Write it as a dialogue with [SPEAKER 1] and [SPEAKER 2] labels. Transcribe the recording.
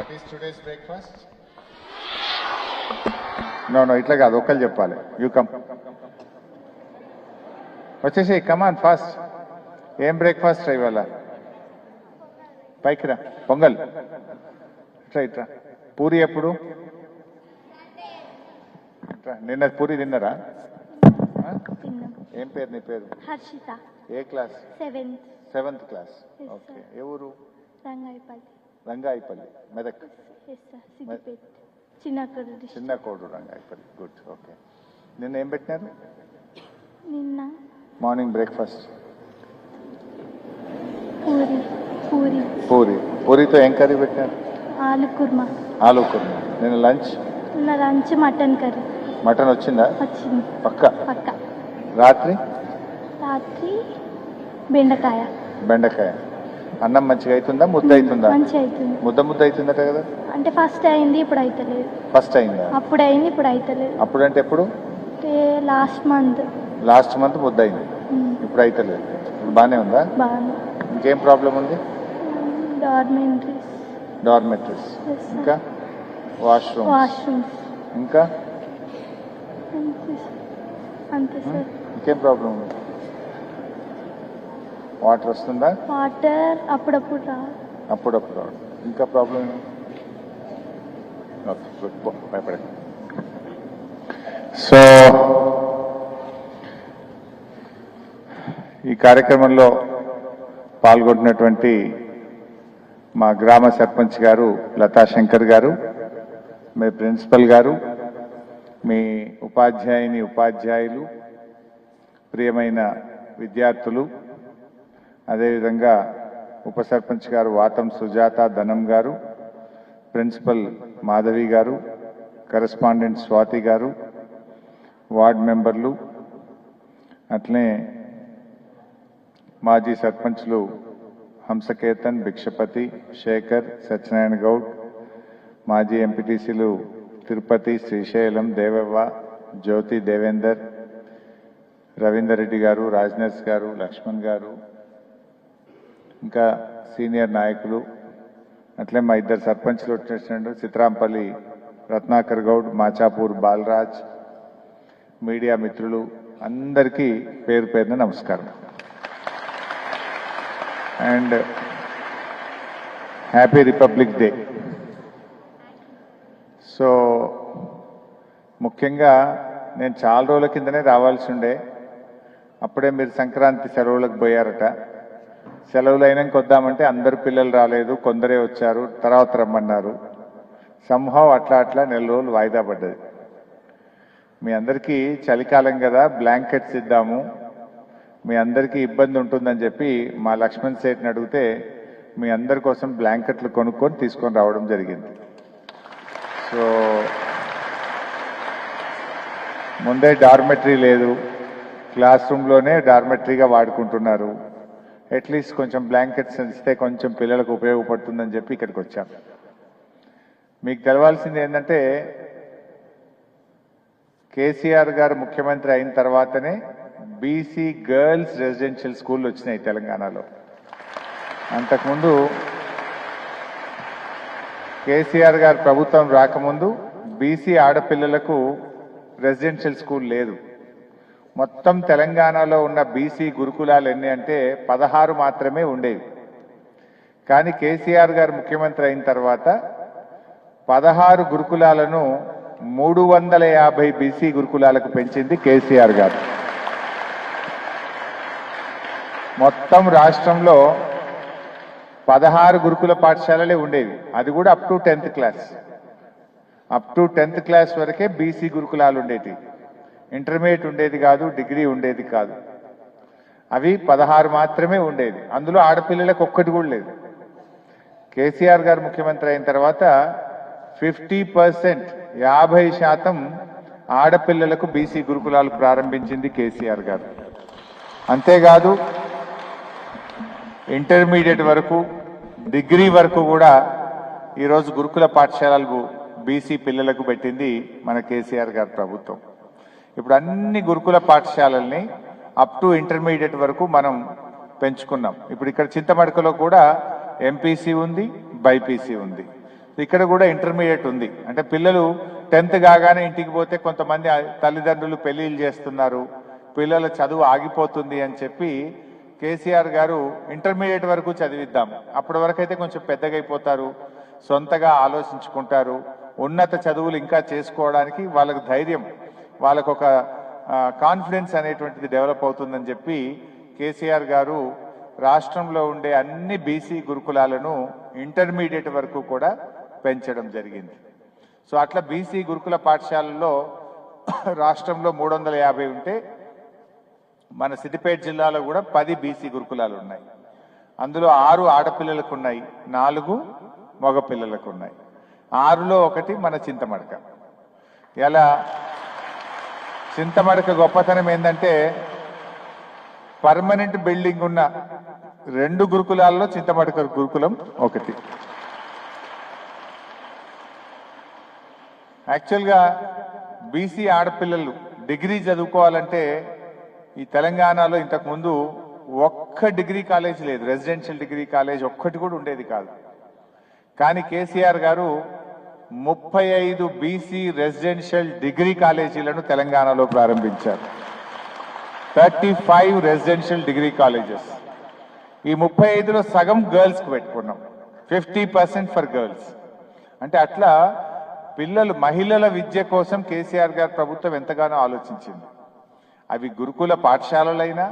[SPEAKER 1] What is today's breakfast?
[SPEAKER 2] No, ఇట్లా కాదు, ఒక్కరు చెప్పాలి. యూ కమ్, వచ్చేసి కమాన్ ఫాస్ట్. ఏం బ్రేక్ఫాస్ట్ ఇవాళ? పైకి రా. పొంగల్. ఇట్రా ఇట్రా. పూరి ఎప్పుడు? నిన్న పూరి తిన్నారా? ఏం పేరు నీ పేరు?
[SPEAKER 3] హర్షిత.
[SPEAKER 2] ఏ class? Seventh class.
[SPEAKER 3] Yes,
[SPEAKER 2] okay.
[SPEAKER 3] sir.
[SPEAKER 2] ఏ ఊరు?
[SPEAKER 3] రంగాయపల్లి.
[SPEAKER 2] రంగాయపల్లి, మెదక్.
[SPEAKER 3] సిద్దిపేట. చిన్నకోడు.
[SPEAKER 2] చిన్న కోడు రంగాయపల్లి. గుడ్. ఓకే. నిన్న ఏం పెట్టినారు?
[SPEAKER 3] నిన్న
[SPEAKER 2] మార్నింగ్ బ్రేక్ఫాస్ట్
[SPEAKER 3] పూరి. పూరి.
[SPEAKER 2] పూరి. పూరితో ఏం కర్రీ పెట్టినారు?
[SPEAKER 3] ఆలు కుర్మా.
[SPEAKER 2] ఆలు కుర్మా. నిన్న లంచ్?
[SPEAKER 3] నిన్న లంచ్ మటన్ కర్రీ.
[SPEAKER 2] మటన్ వచ్చిందా?
[SPEAKER 3] వచ్చింది.
[SPEAKER 2] పక్క.
[SPEAKER 3] రాత్రి
[SPEAKER 2] రాత్రి
[SPEAKER 3] బెండకాయ.
[SPEAKER 2] బెండకాయ. అన్నం మంచిగా అవుతుందా? ముద్ద అవుతుందా?
[SPEAKER 3] మంచిగా అవుతుంది.
[SPEAKER 2] ముద్ద అవుతుందట కదా?
[SPEAKER 3] అంటే ఫస్ట్ అయింది, ఇప్పుడు అవుతలేదు.
[SPEAKER 2] ఫస్ట్ అయిందా?
[SPEAKER 3] అప్పుడు అయింది, ఇప్పుడు అవుతలేదు.
[SPEAKER 2] అప్పుడు అంటే ఎప్పుడు?
[SPEAKER 3] లాస్ట్ మంత్
[SPEAKER 2] ముద్ద అయింది, ఇప్పుడు అవుతలేదు. ఇప్పుడు బాగానే ఉందా?
[SPEAKER 3] బాగా.
[SPEAKER 2] ఇంకేం ప్రాబ్లం ఉంది? డార్మెటరీస్. ఇంకా
[SPEAKER 3] వాష్రూమ్స్.
[SPEAKER 2] ఇంకా
[SPEAKER 3] అంతే సార్.
[SPEAKER 2] ఇంకేం ప్రాబ్లం ఉంది? వాటర్ వస్తుందా?
[SPEAKER 3] వాటర్ అప్పుడప్పుడు
[SPEAKER 2] అప్పుడప్పుడు. ఇంకా ప్రాబ్లం? Okay, good. భయపడదు. సో ఈ కార్యక్రమంలో పాల్గొంటున్నటువంటి మా గ్రామ సర్పంచ్ గారు లతా శంకర్ గారు, మీ ప్రిన్సిపల్ గారు, మీ ఉపాధ్యాయులు, ప్రియమైన విద్యార్థులు, అదేవిధంగా ఉప సర్పంచ్ గారు వాతం సుజాత ధనం గారు, ప్రిన్సిపల్ మాధవి గారు, కరెస్పాండెంట్ స్వాతి గారు, వార్డ్ మెంబర్లు, అట్లనే మాజీ సర్పంచ్లు హంసకేతన్, భిక్షపతి, శేఖర్, సత్యనారాయణ గౌడ్, మాజీ ఎంపీటీసీలు తిరుపతి, శ్రీశైలం, దేవవ్వ, జ్యోతి, దేవేందర్, రవీందర్ రెడ్డి గారు, రాజ్నర్స్ గారు, లక్ష్మణ్ గారు, ఇంకా సీనియర్ నాయకులు, అట్లే మా ఇద్దరు సర్పంచ్లు వచ్చేసినట్టు చిత్రాంపల్లి రత్నాకర్ గౌడ్, మాచాపూర్ బాలరాజ్, మీడియా మిత్రులు అందరికీ పేరు పేరున నమస్కారం. And happy republic day. So ముఖ్యంగా నేను చాలా రోజుల కిందనే రావాల్సి ఉండే, అప్పుడే మీరు సంక్రాంతి సెలవులకు పోయారట. సెలవులు అయినాక వద్దామంటే అందరు పిల్లలు రాలేదు, కొందరే వచ్చారు, తర్వాత రమ్మన్నారు. సంహవ్ అట్లా నెల రోజులు వాయిదా పడ్డది. మీ అందరికీ చలికాలం కదా, బ్లాంకెట్స్ ఇద్దాము, మీ అందరికీ ఇబ్బంది ఉంటుందని చెప్పి మా లక్ష్మణ్ సేట్ని అడిగితే మీ అందరి కోసం బ్లాంకెట్లు కొనుక్కొని తీసుకొని రావడం జరిగింది. సో ముందే డార్మెటరీ లేదు, క్లాస్ రూమ్లోనే డార్మెటరీగా వాడుకుంటున్నారు. అట్లీస్ట్ కొంచెం బ్లాంకెట్స్ ఇస్తే కొంచెం పిల్లలకు ఉపయోగపడుతుందని చెప్పి ఇక్కడికి వచ్చాం. మీకు తెలవాల్సింది ఏంటంటే, కేసీఆర్ గారు ముఖ్యమంత్రి అయిన తర్వాతనే బీసీ గర్ల్స్ రెసిడెన్షియల్ స్కూల్ వచ్చినాయి తెలంగాణలో. అంతకుముందు కేసీఆర్ గారు ప్రభుత్వం రాకముందు బీసీ ఆడపిల్లలకు రెసిడెన్షియల్ స్కూల్ లేదు. మొత్తం తెలంగాణలో ఉన్న బీసీ గురుకులాలు ఎన్ని అంటే 16 మాత్రమే ఉండేవి. కానీ కేసీఆర్ గారు ముఖ్యమంత్రి అయిన తర్వాత 16 గురుకులాలను 350 బీసీ గురుకులాలకు పెంచింది కేసీఆర్ గారు. మొత్తం రాష్ట్రంలో 16 గురుకుల పాఠశాలలే ఉండేవి, అది కూడా up to 10th class. Up to 10th class వరకే బీసీ గురుకులాలు ఉండేవి. ఇంటర్మీడియట్ ఉండేది కాదు, డిగ్రీ ఉండేది కాదు. అవి 16 మాత్రమే ఉండేది. అందులో ఆడపిల్లలకు ఒక్కటి కూడా లేదు. కేసీఆర్ గారు ముఖ్యమంత్రి అయిన తర్వాత 50%, 50% ఆడపిల్లలకు బీసీ గురుకులాలు ప్రారంభించింది కేసీఆర్ గారు. అంతేకాదు ఇంటర్మీడియట్ వరకు, డిగ్రీ వరకు కూడా ఈరోజు గురుకుల పాఠశాలలు బీసీ పిల్లలకు పెట్టింది మన కేసీఆర్ గారి ప్రభుత్వం. ఇప్పుడు అన్ని గురుకుల పాఠశాలల్ని అప్ టు ఇంటర్మీడియట్ వరకు మనం పెంచుకున్నాం. ఇప్పుడు ఇక్కడ చింతమడకలో కూడా ఎంపీసీ ఉంది, బైపీసీ ఉంది. ఇక్కడ కూడా ఇంటర్మీడియట్ ఉంది. అంటే పిల్లలు 10th కాగానే ఇంటికి పోతే కొంతమంది తల్లిదండ్రులు పెళ్లిళ్ళు చేస్తున్నారు, పిల్లల చదువు ఆగిపోతుంది అని చెప్పి కేసీఆర్ గారు ఇంటర్మీడియట్ వరకు చదివిద్దాం, అప్పటి వరకు అయితే కొంచెం పెద్దగా అయిపోతారు, సొంతగా ఆలోచించుకుంటారు, ఉన్నత చదువులు ఇంకా చేసుకోవడానికి వాళ్ళకు ధైర్యం, వాళ్ళకు ఒక కాన్ఫిడెన్స్ అనేటువంటిది డెవలప్ అవుతుందని చెప్పి కేసీఆర్ గారు రాష్ట్రంలో ఉండే అన్ని బీసీ గురుకులాలను ఇంటర్మీడియట్ వరకు కూడా పెంచడం జరిగింది. సో అట్లా బీసీ గురుకుల పాఠశాలల్లో రాష్ట్రంలో 350 ఉంటే మన సిద్దిపేట జిల్లాలో కూడా 10 బీసీ గురుకులాలు ఉన్నాయి. అందులో 6 ఆడపిల్లలకు ఉన్నాయి, 4 మగ పిల్లలకు ఉన్నాయి. 6లో ఒకటి మన చింతమడక. ఇలా చింతమడక గొప్పతనం ఏంటంటే పర్మనెంట్ బిల్డింగ్ ఉన్న 2 గురుకులాల్లో చింతమడక గురుకులం ఒకటి. యాక్చువల్గా బీసీ ఆడపిల్లలు డిగ్రీ చదువుకోవాలంటే ఈ తెలంగాణలో ఇంతకుముందు ఒక్క డిగ్రీ కాలేజ్ లేదు, రెసిడెన్షియల్ డిగ్రీ కాలేజ్ ఒక్కటి కూడా ఉండేది కాదు. కానీ కేసీఆర్ గారు 35 బీసీ రెసిడెన్షియల్ డిగ్రీ కాలేజీలను తెలంగాణలో ప్రారంభించారు. 35 రెసిడెన్షియల్ డిగ్రీ కాలేజెస్. ఈ 35లో సగం గర్ల్స్కి పెట్టుకున్నాం, 50% ఫర్ గర్ల్స్. అంటే అట్లా పిల్లలు మహిళల విద్య కోసం కేసీఆర్ గారి ప్రభుత్వం ఎంతగానో ఆలోచించింది. అవి గురుకుల పాఠశాలలైనా